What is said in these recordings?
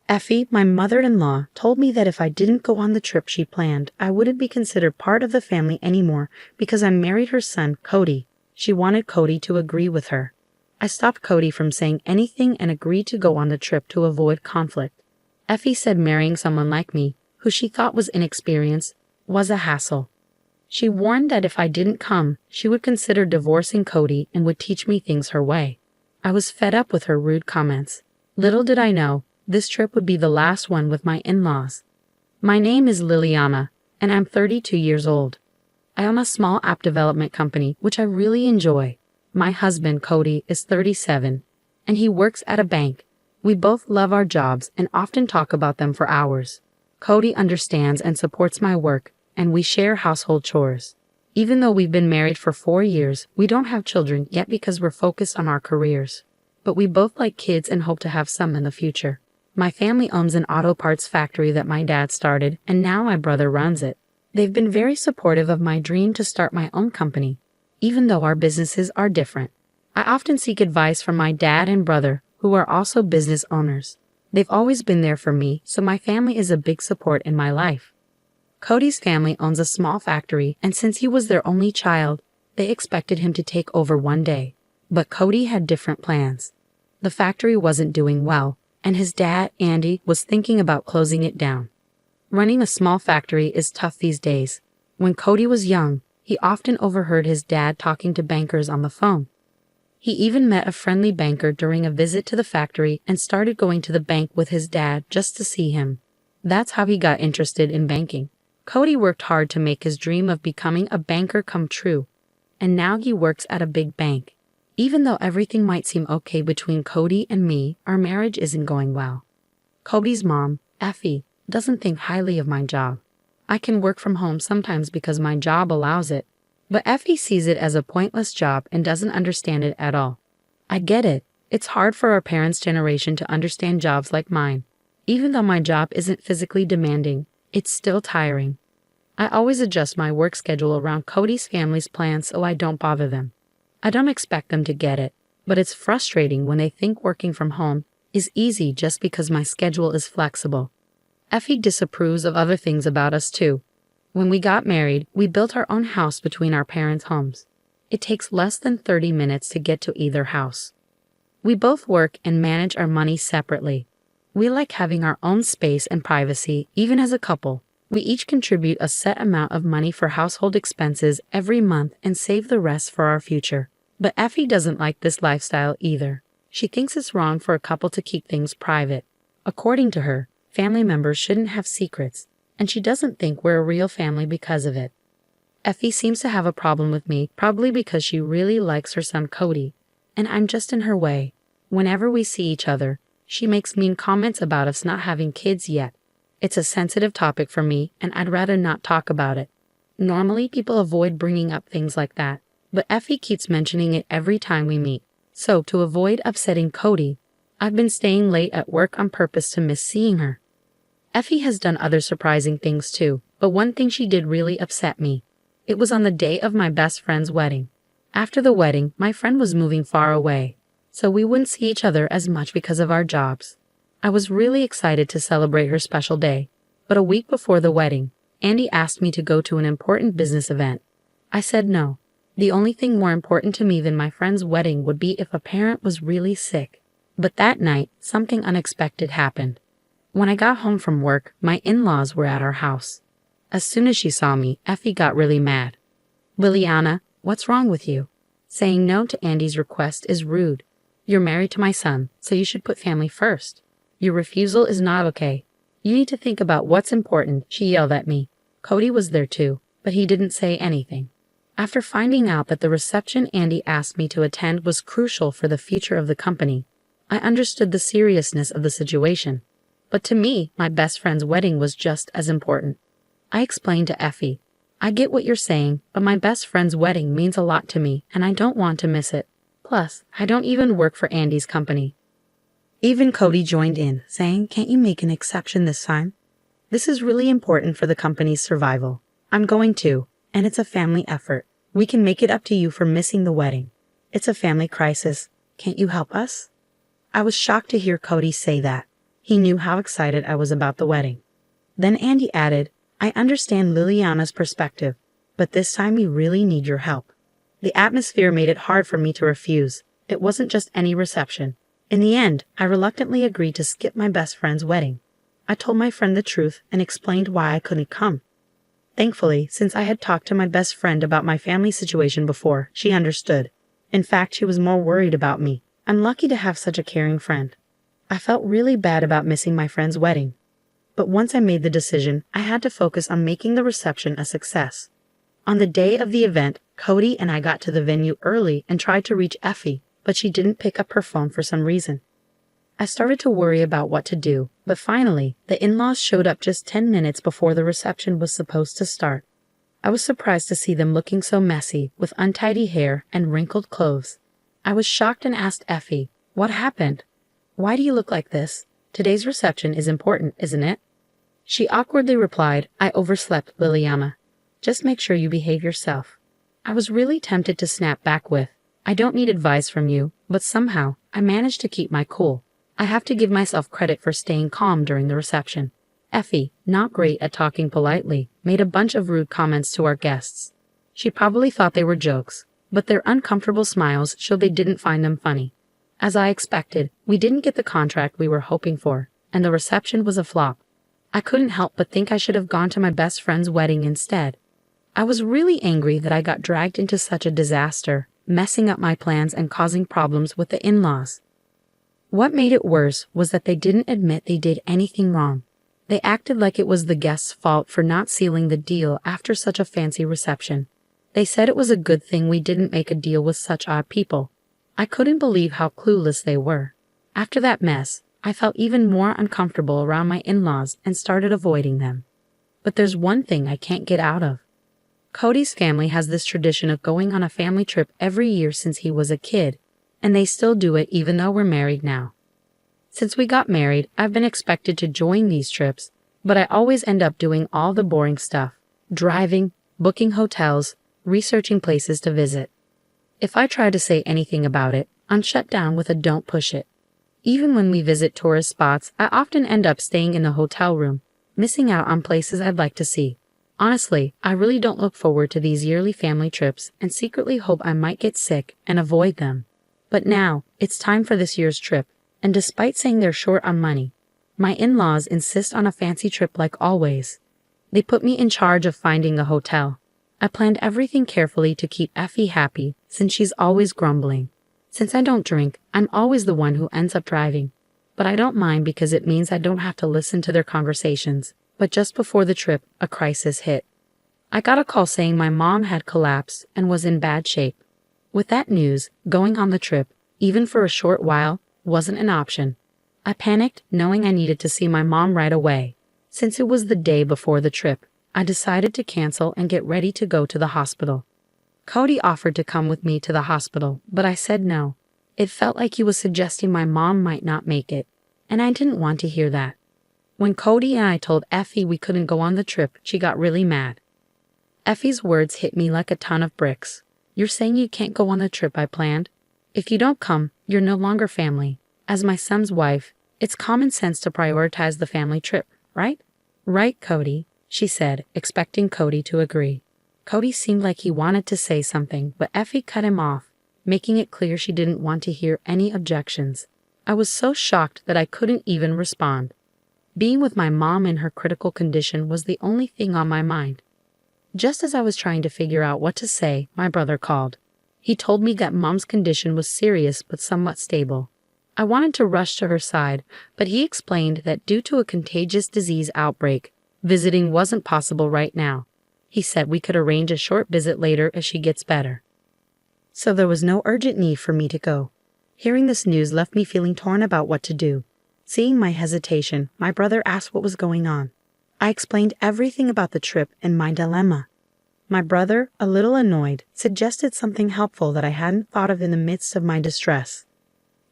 Effie, my mother-in-law, told me that if I didn't go on the trip she planned, I wouldn't be considered part of the family anymore because I married her son, Cody. She wanted Cody to agree with her. I stopped Cody from saying anything and agreed to go on the trip to avoid conflict. Effie said marrying someone like me, who she thought was inexperienced, was a hassle. She warned that if I didn't come, she would consider divorcing Cody and would teach me things her way. I was fed up with her rude comments. Little did I know, this trip would be the last one with my in-laws. My name is Liliana, and I'm 32 years old. I own a small app development company, which I really enjoy. My husband, Cody, is 37, and he works at a bank. We both love our jobs and often talk about them for hours. Cody understands and supports my work, and we share household chores. Even though we've been married for 4 years, we don't have children yet because we're focused on our careers. But we both like kids and hope to have some in the future. My family owns an auto parts factory that my dad started, and now my brother runs it. They've been very supportive of my dream to start my own company, even though our businesses are different. I often seek advice from my dad and brother, who are also business owners. They've always been there for me, so my family is a big support in my life. Cody's family owns a small factory, and since he was their only child, they expected him to take over one day. But Cody had different plans. The factory wasn't doing well, and his dad, Andy, was thinking about closing it down. Running a small factory is tough these days. When Cody was young, he often overheard his dad talking to bankers on the phone. He even met a friendly banker during a visit to the factory and started going to the bank with his dad just to see him. That's how he got interested in banking. Cody worked hard to make his dream of becoming a banker come true, and now he works at a big bank. Even though everything might seem okay between Cody and me, our marriage isn't going well. Cody's mom, Effie, doesn't think highly of my job. I can work from home sometimes because my job allows it, but Effie sees it as a pointless job and doesn't understand it at all. I get it. It's hard for our parents' generation to understand jobs like mine. Even though my job isn't physically demanding, it's still tiring. I always adjust my work schedule around Cody's family's plans so I don't bother them. I don't expect them to get it, but it's frustrating when they think working from home is easy just because my schedule is flexible. Effie disapproves of other things about us too. When we got married, we built our own house between our parents' homes. It takes less than 30 minutes to get to either house. We both work and manage our money separately. We like having our own space and privacy, even as a couple. We each contribute a set amount of money for household expenses every month and save the rest for our future. But Effie doesn't like this lifestyle either. She thinks it's wrong for a couple to keep things private. According to her, family members shouldn't have secrets, and she doesn't think we're a real family because of it. Effie seems to have a problem with me, probably because she really likes her son Cody, and I'm just in her way. Whenever we see each other, she makes mean comments about us not having kids yet. It's a sensitive topic for me, and I'd rather not talk about it. Normally, people avoid bringing up things like that, but Effie keeps mentioning it every time we meet. So, to avoid upsetting Cody, I've been staying late at work on purpose to miss seeing her. Effie has done other surprising things too, but one thing she did really upset me. It was on the day of my best friend's wedding. After the wedding, my friend was moving far away, so we wouldn't see each other as much because of our jobs. I was really excited to celebrate her special day, but a week before the wedding, Andy asked me to go to an important business event. I said no. The only thing more important to me than my friend's wedding would be if a parent was really sick. But that night, something unexpected happened. When I got home from work, my in-laws were at our house. As soon as she saw me, Effie got really mad. "Liliana, what's wrong with you? Saying no to Andy's request is rude. You're married to my son, so you should put family first. Your refusal is not okay. You need to think about what's important," she yelled at me. Cody was there too, but he didn't say anything. After finding out that the reception Andy asked me to attend was crucial for the future of the company, I understood the seriousness of the situation. But to me, my best friend's wedding was just as important. I explained to Effie, "I get what you're saying, but my best friend's wedding means a lot to me, and I don't want to miss it. Plus, I don't even work for Andy's company." Even Cody joined in, saying, "Can't you make an exception this time? This is really important for the company's survival. I'm going to, and it's a family effort. We can make it up to you for missing the wedding. It's a family crisis. Can't you help us?" I was shocked to hear Cody say that. He knew how excited I was about the wedding. Then Andy added, I understand Liliana's perspective, but this time we really need your help. The atmosphere made it hard for me to refuse. It wasn't just any reception. In the end, I reluctantly agreed to skip my best friend's wedding. I told my friend the truth and explained why I couldn't come. Thankfully, since I had talked to my best friend about my family situation before, she understood. In fact, she was more worried about me. I'm lucky to have such a caring friend. I felt really bad about missing my friend's wedding. But once I made the decision, I had to focus on making the reception a success. On the day of the event, Cody and I got to the venue early and tried to reach Effie, but she didn't pick up her phone for some reason. I started to worry about what to do, but finally, the in-laws showed up just 10 minutes before the reception was supposed to start. I was surprised to see them looking so messy, with untidy hair and wrinkled clothes. I was shocked and asked Effie, "What happened? Why do you look like this? Today's reception is important, isn't it?" She awkwardly replied, "I overslept, Liliana. Just make sure you behave yourself." I was really tempted to snap back with, "I don't need advice from you," but somehow, I managed to keep my cool. I have to give myself credit for staying calm during the reception. Effie, not great at talking politely, made a bunch of rude comments to our guests. She probably thought they were jokes, but their uncomfortable smiles showed they didn't find them funny. As I expected, we didn't get the contract we were hoping for, and the reception was a flop. I couldn't help but think I should have gone to my best friend's wedding instead. I was really angry that I got dragged into such a disaster, messing up my plans and causing problems with the in-laws. What made it worse was that they didn't admit they did anything wrong. They acted like it was the guests' fault for not sealing the deal after such a fancy reception. They said it was a good thing we didn't make a deal with such odd people. I couldn't believe how clueless they were. After that mess, I felt even more uncomfortable around my in-laws and started avoiding them. But there's one thing I can't get out of. Cody's family has this tradition of going on a family trip every year since he was a kid, and they still do it even though we're married now. Since we got married, I've been expected to join these trips, but I always end up doing all the boring stuff: driving, booking hotels, researching places to visit. If I try to say anything about it, I'm shut down with a "don't push it." Even when we visit tourist spots, I often end up staying in a hotel room, missing out on places I'd like to see. Honestly, I really don't look forward to these yearly family trips and secretly hope I might get sick and avoid them. But now, it's time for this year's trip, and despite saying they're short on money, my in-laws insist on a fancy trip like always. They put me in charge of finding a hotel. I planned everything carefully to keep Effie happy, since she's always grumbling. Since I don't drink, I'm always the one who ends up driving. But I don't mind because it means I don't have to listen to their conversations. But just before the trip, a crisis hit. I got a call saying my mom had collapsed and was in bad shape. With that news, going on the trip, even for a short while, wasn't an option. I panicked, knowing I needed to see my mom right away. Since it was the day before the trip, I decided to cancel and get ready to go to the hospital. Cody offered to come with me to the hospital, but I said no. It felt like he was suggesting my mom might not make it, and I didn't want to hear that. When Cody and I told Effie we couldn't go on the trip, she got really mad. Effie's words hit me like a ton of bricks. "You're saying you can't go on the trip I planned? If you don't come, you're no longer family. As my son's wife, it's common sense to prioritize the family trip, right?" "Right, Cody," she said, expecting Cody to agree. Cody seemed like he wanted to say something, but Effie cut him off, making it clear she didn't want to hear any objections. I was so shocked that I couldn't even respond. Being with my mom in her critical condition was the only thing on my mind. Just as I was trying to figure out what to say, my brother called. He told me that Mom's condition was serious but somewhat stable. I wanted to rush to her side, but he explained that due to a contagious disease outbreak, visiting wasn't possible right now. He said we could arrange a short visit later as she gets better. So there was no urgent need for me to go. Hearing this news left me feeling torn about what to do. Seeing my hesitation, my brother asked what was going on. I explained everything about the trip and my dilemma. My brother, a little annoyed, suggested something helpful that I hadn't thought of in the midst of my distress.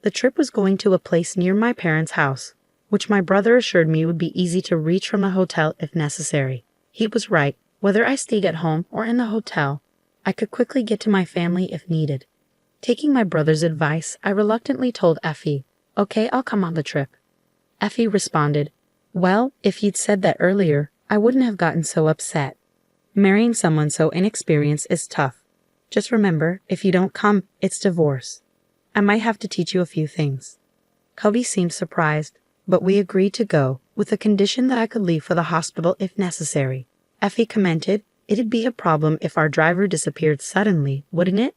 The trip was going to a place near my parents' house, which my brother assured me would be easy to reach from a hotel if necessary. He was right. Whether I stayed at home or in the hotel, I could quickly get to my family if needed. Taking my brother's advice, I reluctantly told Effie, "Okay, I'll come on the trip." Effie responded, "Well, if you'd said that earlier, I wouldn't have gotten so upset. Marrying someone so inexperienced is tough. Just remember, if you don't come, it's divorce. I might have to teach you a few things." Cody seemed surprised, but we agreed to go, with the condition that I could leave for the hospital if necessary. Effie commented, "It'd be a problem if our driver disappeared suddenly, wouldn't it?"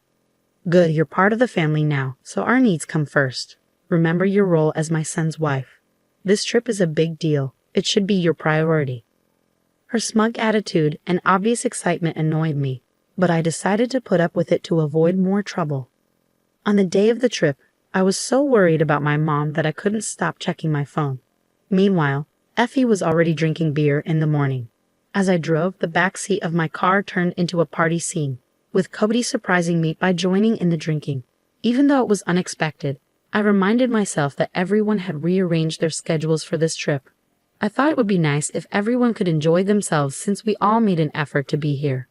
"Good, you're part of the family now, so our needs come first. Remember your role as my son's wife. This trip is a big deal. It should be your priority." Her smug attitude and obvious excitement annoyed me, but I decided to put up with it to avoid more trouble. On the day of the trip, I was so worried about my mom that I couldn't stop checking my phone. Meanwhile, Effie was already drinking beer in the morning. As I drove, the back seat of my car turned into a party scene, with Cody surprising me by joining in the drinking. Even though it was unexpected, I reminded myself that everyone had rearranged their schedules for this trip. I thought it would be nice if everyone could enjoy themselves since we all made an effort to be here.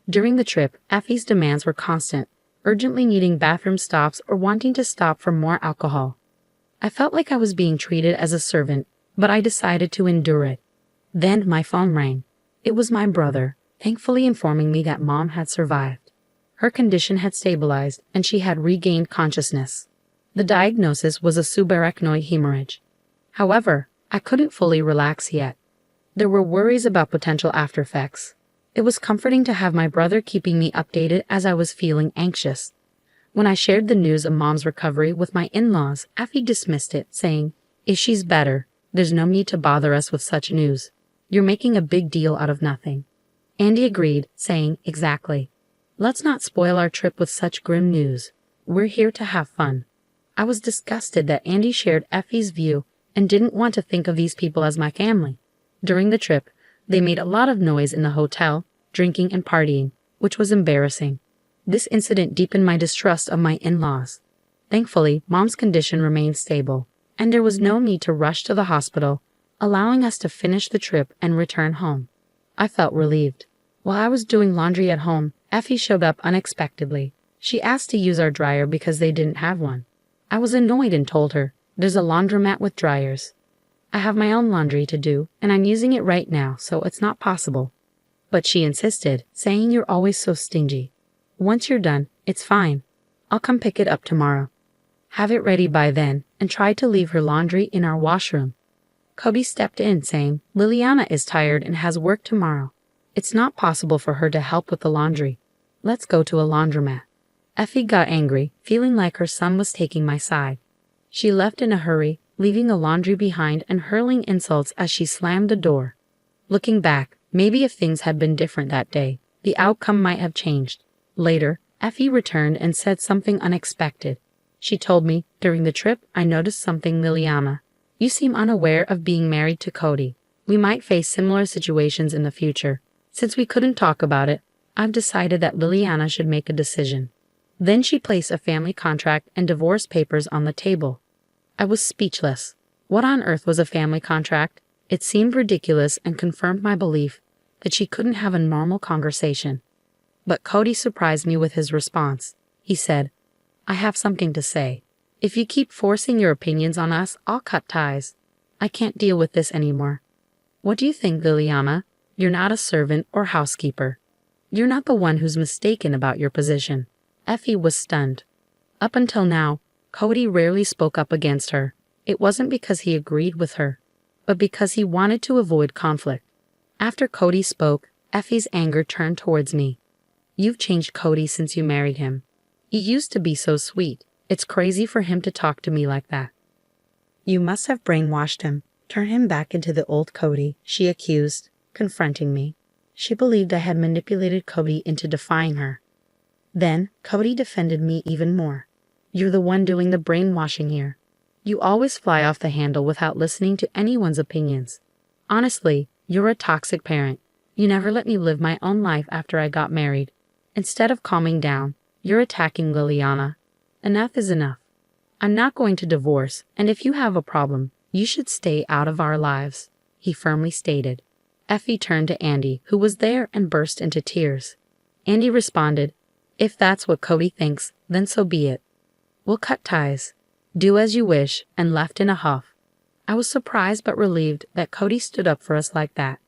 During the trip, Effie's demands were constant, urgently needing bathroom stops or wanting to stop for more alcohol. I felt like I was being treated as a servant, but I decided to endure it. Then my phone rang. It was my brother, thankfully informing me that Mom had survived. Her condition had stabilized and she had regained consciousness. The diagnosis was a subarachnoid hemorrhage. However, I couldn't fully relax yet. There were worries about potential aftereffects. It was comforting to have my brother keeping me updated as I was feeling anxious. When I shared the news of Mom's recovery with my in-laws, Effie dismissed it, saying, "If she's better, there's no need to bother us with such news. You're making a big deal out of nothing." Andy agreed, saying, "Exactly. Let's not spoil our trip with such grim news. We're here to have fun." I was disgusted that Andy shared Effie's view and didn't want to think of these people as my family. During the trip, they made a lot of noise in the hotel, drinking and partying, which was embarrassing. This incident deepened my distrust of my in-laws. Thankfully, Mom's condition remained stable, and there was no need to rush to the hospital, allowing us to finish the trip and return home. I felt relieved. While I was doing laundry at home, Effie showed up unexpectedly. She asked to use our dryer because they didn't have one. I was annoyed and told her, "There's a laundromat with dryers. I have my own laundry to do, and I'm using it right now, so it's not possible." But she insisted, saying, "You're always so stingy. Once you're done, it's fine. I'll come pick it up tomorrow. Have it ready by then," and tried to leave her laundry in our washroom. Cody stepped in, saying, "Liliana is tired and has work tomorrow. It's not possible for her to help with the laundry. Let's go to a laundromat." Effie got angry, feeling like her son was taking my side. She left in a hurry, leaving the laundry behind and hurling insults as she slammed the door. Looking back, maybe if things had been different that day, the outcome might have changed. Later, Effie returned and said something unexpected. She told me, "During the trip, I noticed something, Liliana. You seem unaware of being married to Cody. We might face similar situations in the future. Since we couldn't talk about it, I've decided that Liliana should make a decision." Then she placed a family contract and divorce papers on the table. I was speechless. What on earth was a family contract? It seemed ridiculous and confirmed my belief that she couldn't have a normal conversation. But Cody surprised me with his response. He said, "I have something to say. If you keep forcing your opinions on us, I'll cut ties. I can't deal with this anymore. What do you think, Liliana? You're not a servant or housekeeper. You're not the one who's mistaken about your position." Effie was stunned. Up until now, Cody rarely spoke up against her. It wasn't because he agreed with her, but because he wanted to avoid conflict. After Cody spoke, Effie's anger turned towards me. "You've changed Cody since you married him. He used to be so sweet. It's crazy for him to talk to me like that." "You must have brainwashed him, turned him back into the old Cody," she accused, confronting me. She believed I had manipulated Cody into defying her. Then, Cody defended me even more. "You're the one doing the brainwashing here. You always fly off the handle without listening to anyone's opinions. Honestly, you're a toxic parent. You never let me live my own life after I got married. Instead of calming down, you're attacking Liliana. Enough is enough. I'm not going to divorce, and if you have a problem, you should stay out of our lives," he firmly stated. Effie turned to Andy, who was there, and burst into tears. Andy responded, "If that's what Cody thinks, then so be it. We'll cut ties. Do as you wish," and left in a huff. I was surprised but relieved that Cody stood up for us like that.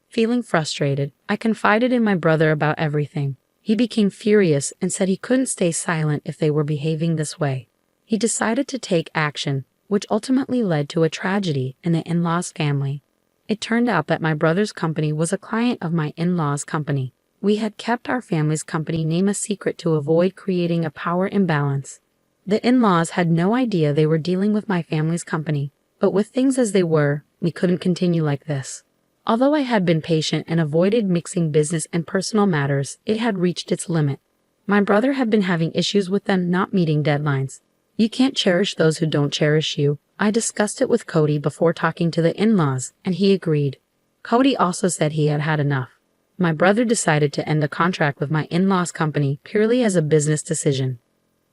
Feeling frustrated, I confided in my brother about everything. He became furious and said he couldn't stay silent if they were behaving this way. He decided to take action, which ultimately led to a tragedy in the in-laws' family. It turned out that my brother's company was a client of my in-laws' company. We had kept our family's company name a secret to avoid creating a power imbalance. The in-laws had no idea they were dealing with my family's company, but with things as they were, we couldn't continue like this. Although I had been patient and avoided mixing business and personal matters, it had reached its limit. My brother had been having issues with them not meeting deadlines. You can't cherish those who don't cherish you. I discussed it with Cody before talking to the in-laws, and he agreed. Cody also said he had had enough. My brother decided to end the contract with my in-laws' company purely as a business decision.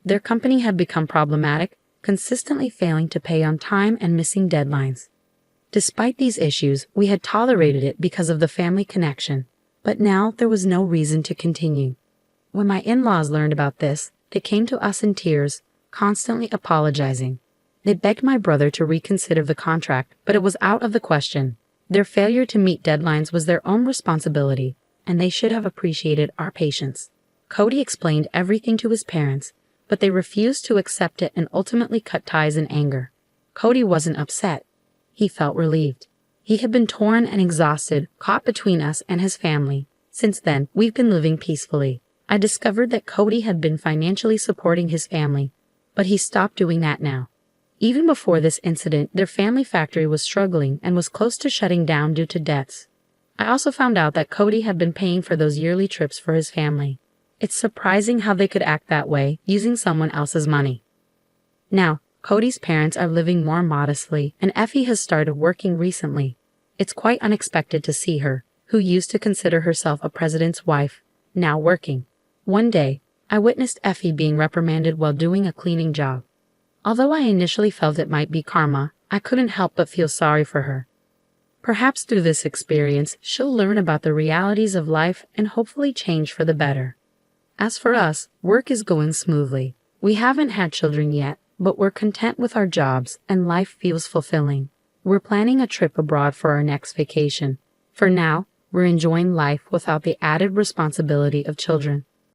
Their company had become problematic, consistently failing to pay on time and missing deadlines. Despite these issues, we had tolerated it because of the family connection, but now there was no reason to continue. When my in-laws learned about this, they came to us in tears, constantly apologizing. They begged my brother to reconsider the contract, but it was out of the question. Their failure to meet deadlines was their own responsibility, and they should have appreciated our patience. Cody explained everything to his parents, but they refused to accept it and ultimately cut ties in anger. Cody wasn't upset. He felt relieved. He had been torn and exhausted, caught between us and his family. Since then, we've been living peacefully. I discovered that Cody had been financially supporting his family, but he stopped doing that now. Even before this incident, their family factory was struggling and was close to shutting down due to debts. I also found out that Cody had been paying for those yearly trips for his family. It's surprising how they could act that way, using someone else's money. Now, Cody's parents are living more modestly, and Effie has started working recently. It's quite unexpected to see her, who used to consider herself a president's wife, now working. One day, I witnessed Effie being reprimanded while doing a cleaning job. Although I initially felt it might be karma, I couldn't help but feel sorry for her. Perhaps through this experience, she'll learn about the realities of life and hopefully change for the better. As for us, work is going smoothly. We haven't had children yet, but we're content with our jobs and life feels fulfilling. We're planning a trip abroad for our next vacation. For now, we're enjoying life without the added responsibility of children.